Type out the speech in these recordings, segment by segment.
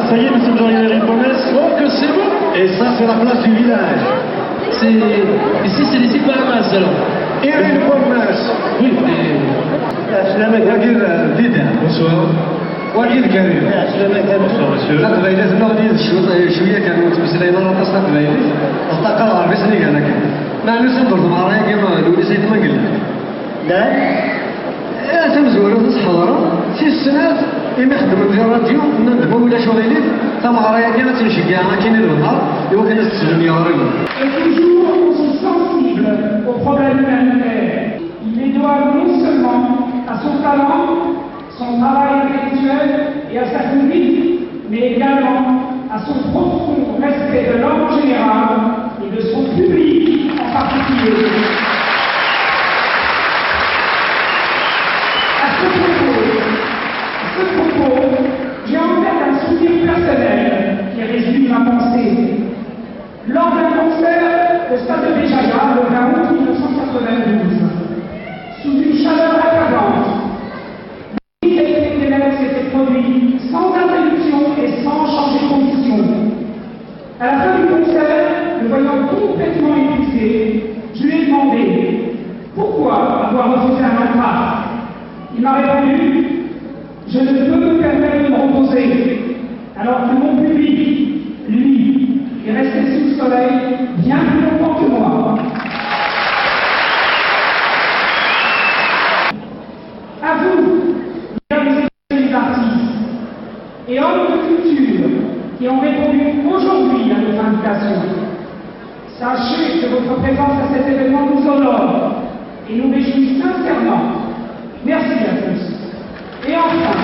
Ça y est, nous sommes arrivés à l'Hippones. Oh, que c'est beau! Et ça, c'est la place du village. Ici, c'est les îles Bahamas, alors. Et l'Hippones. Oui, سلامك وكيل فيدا. bonsoir. وكيل كريم. Bonsoir, monsieur. قبيلة النغدي شوية كانوا متبسلين على طاس قبيلة. أصدقاء العربي سني كان كان. ما نسمع برضو معايا كيما لولي سيد ما قلنا. لا. تمزورة تصحضرة في السنة إما خدموا في الراديو ندموا ولا شغالين تمعرايا كانت تنشجع كاين النهار إوا كانت تسلم يا رجل. Et toujours aussi sensible aux problèmes humanitaires. Il les doit non seulement à son talent, son travail intellectuel et à sa conduite, mais également à son profond respect de l'homme en général et de son public en particulier. À ce propos, j'ai en tête un souvenir personnel qui résume ma pensée. Lors d'un concert au stade de Béjaïa, le 20 août 1992, sous une chaleur accablante, l'élève s'était produit sans interruption et sans changer de condition. À la fin du concert, le voyant complètement épuisé, je lui ai demandé pourquoi avoir refusé un entracte. Il m'a répondu: je ne peux me permettre de me reposer, alors que mon public, lui, est resté sous le soleil bien plus longtemps que moi. À vous, mesdames et messieurs les artistes et hommes de culture qui ont répondu aujourd'hui à notre invitation, sachez que votre présence à cet événement nous honore et nous réjouit sincèrement. Merci à tous. Et enfin,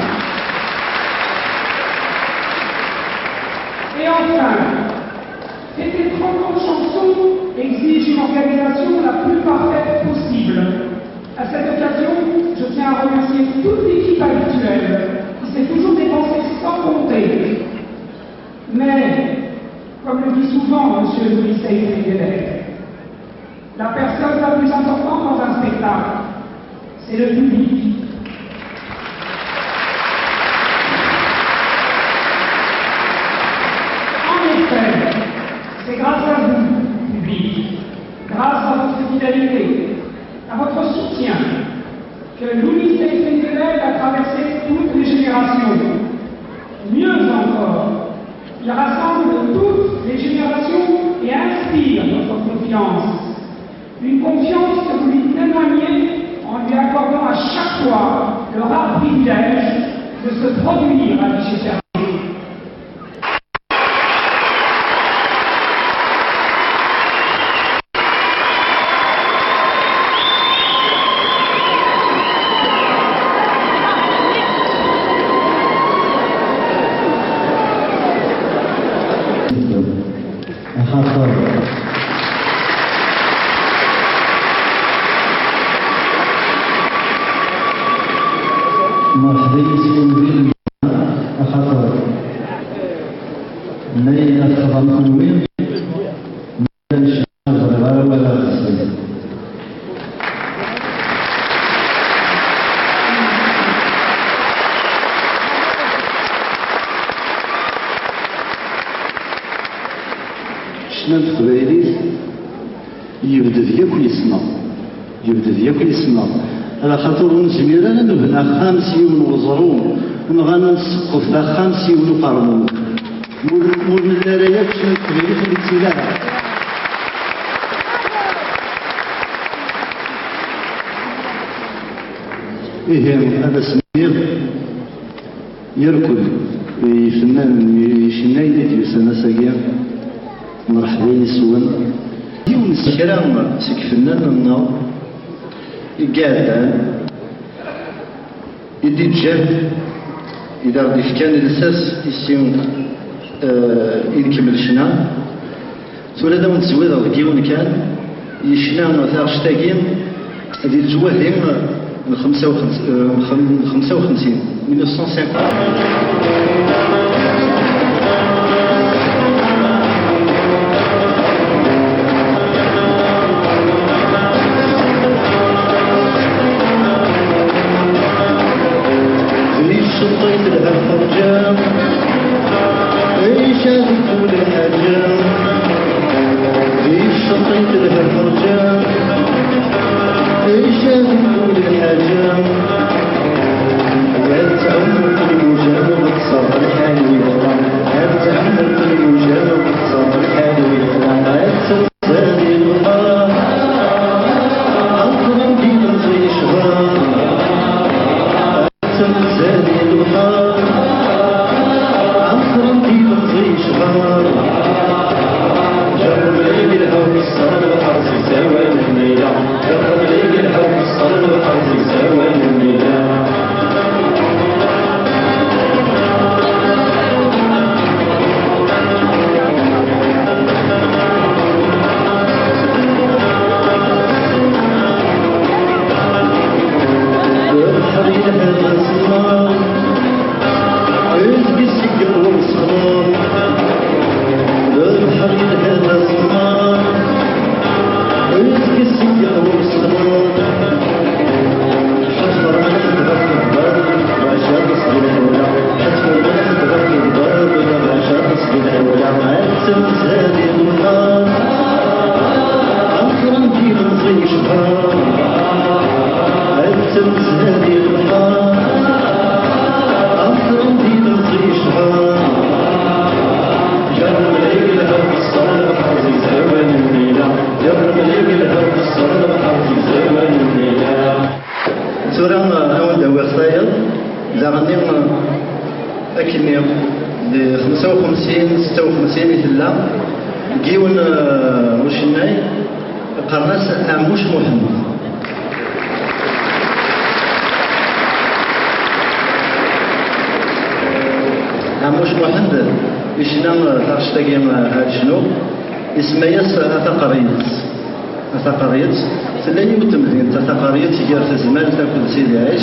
fêter 30 ans de chansons exige une organisation la plus parfaite possible. À cette occasion, je tiens à remercier toute l'équipe habituelle qui s'est toujours dépensée sans compter. Mais, comme le dit souvent M. Louis Seyfried, la personne la plus importante dans un spectacle, c'est le public. C'est grâce à vous, public, grâce à votre fidélité, à votre soutien, que Louis Seyfried a traversé toutes les générations. Mieux encore, il rassemble toutes les générations et inspire notre confiance. Une confiance que vous lui témoignez en lui accordant à chaque fois le rare privilège de se produire à Vichy-Serge. مرحبا يسون بين خاطر نايا خدام كوين من الشهر ولا غسل شنو تقبايليت يبدا ديك يسمع على خاطر نزمير انا نبنى 50 وزرون ونغانا نسقف 50 وقرمون مول من الرايات شنو تقبايليت اللي تسيلها هذا سمير يركض فنان يشنايدي تيسانا ساقيا مرحبا يسون ديون السكرام سك فنان النار قاعد يدي الجهد إذا غادي كان الأساس يسيون يكمل شنا ثم هذا متزوج غادي كان يشنا تاع شتاكين هذه الزواهر من 55 1950 شطيت لها الفرجان أكني ل 55 56 مثلا جيون وشناي قرناس أموش محمد أموش محمد إشنا ترشتاقي هاد شنو اسمياس أثقريت سلاني وتمدين أثقريت جارت الزمان تاكل سيدي عيش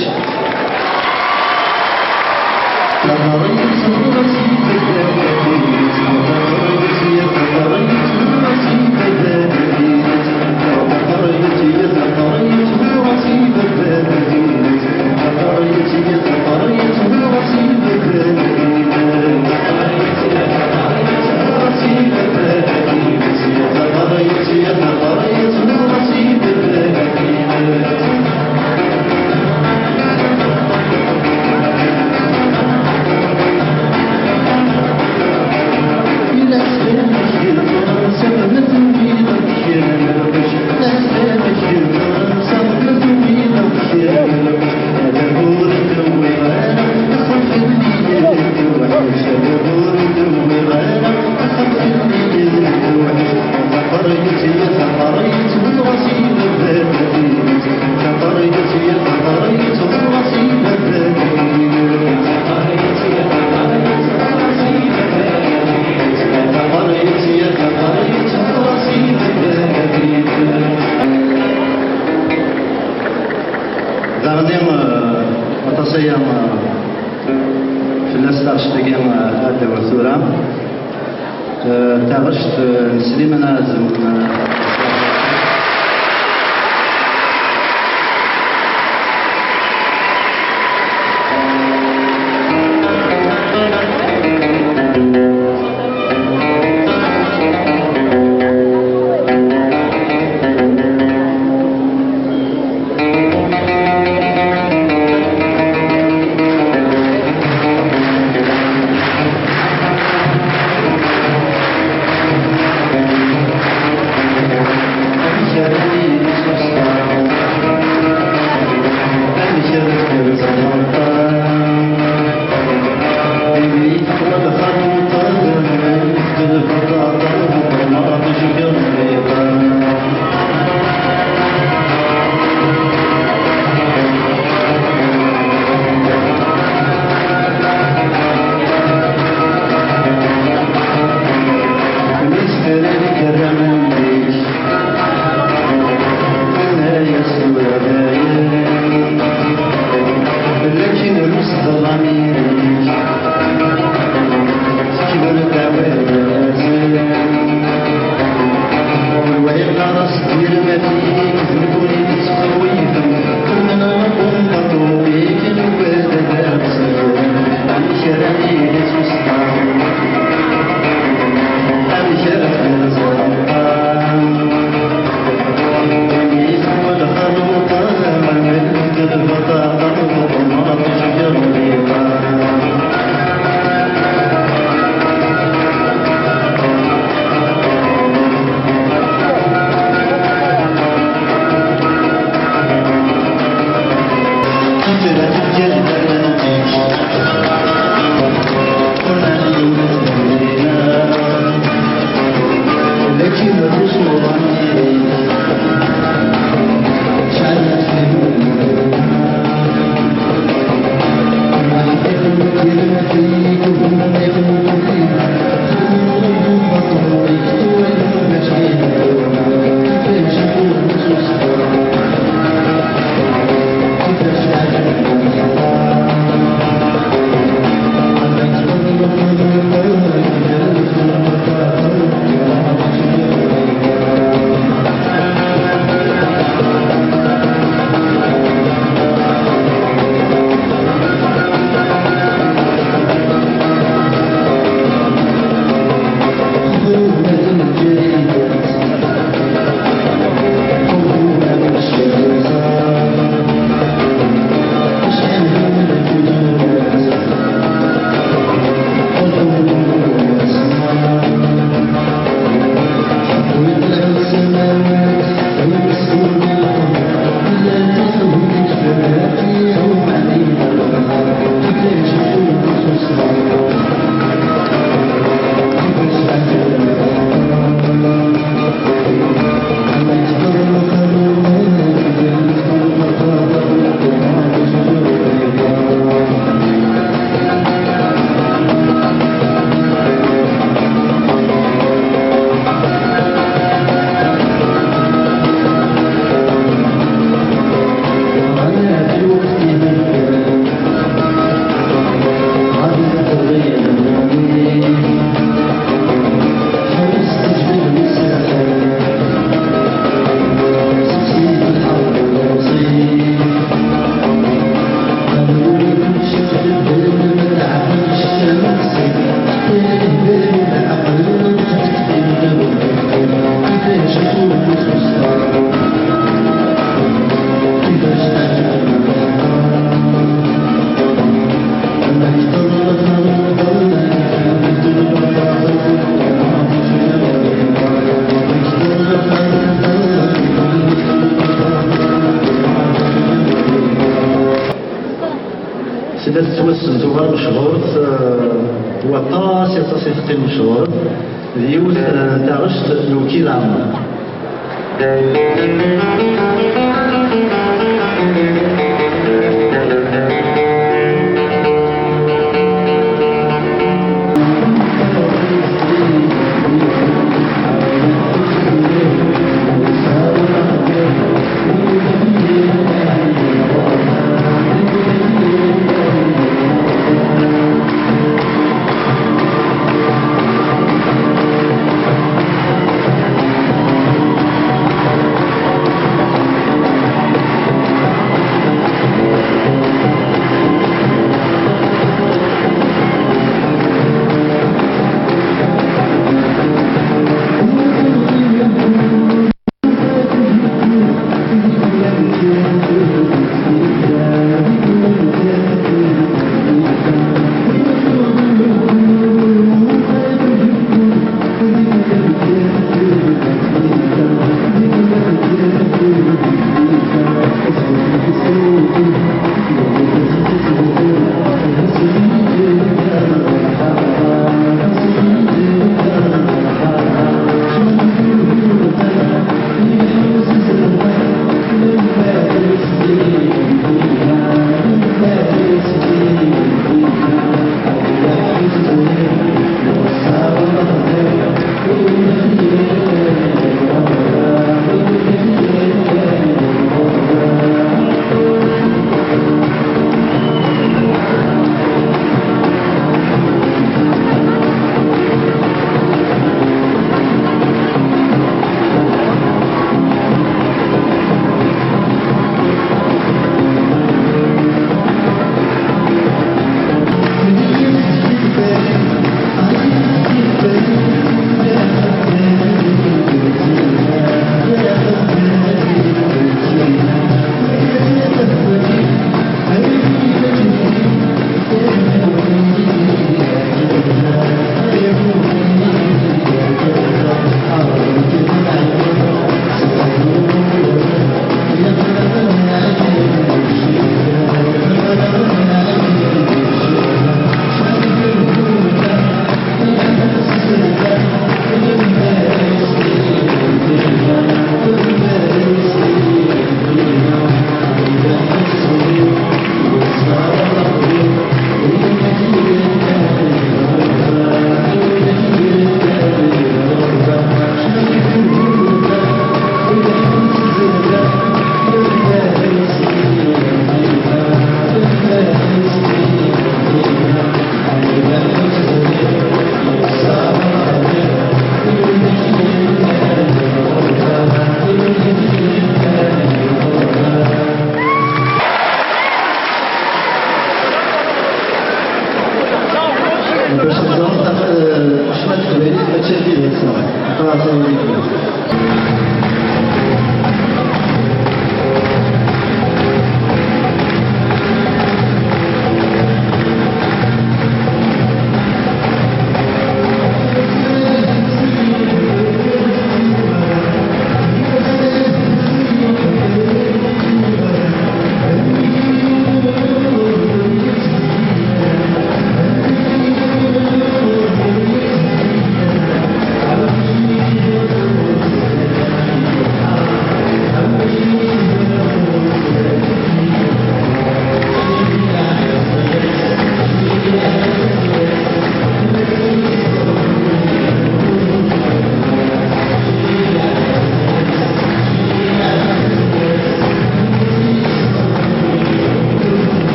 أتصيام في الناس ترشتقي هذا والثورة تغشت نسليم نازم طاس يتصل في المشهور ديوث تغشت الوكيل عام.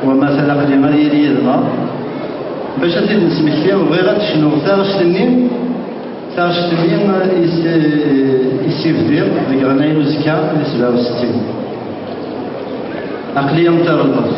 ومثلا قلي غادي يدي يدغى باش تزيد نسمكتي وبغيغا تشنو تاغشتني يسيفدير ديك غنايل وزكا ل 67 عقلية متردد.